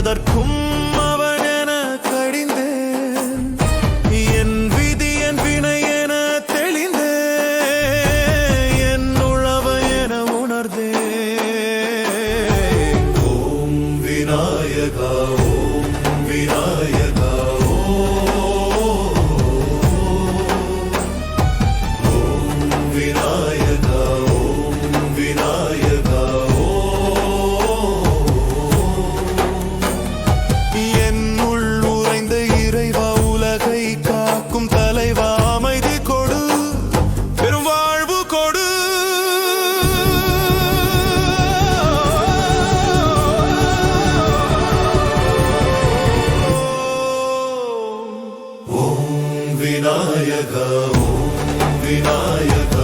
அதற்கும் அவன் என கடிந்தேன். என் விதி என் வினை என தெளிந்தேன். என் உழவ என உணர்ந்தேன். ஓம் விநாயகா ஓம் விநாயகா ஓம் விநாயகா ஓம் விநாயகா என்னுள் உறைந்த இறைவா உலகை காக்கும் தலைவா அமைதி கொடு பெரும் வாழ்வு கொடு. ஓம் விநாயகா ஓம் விநாயகா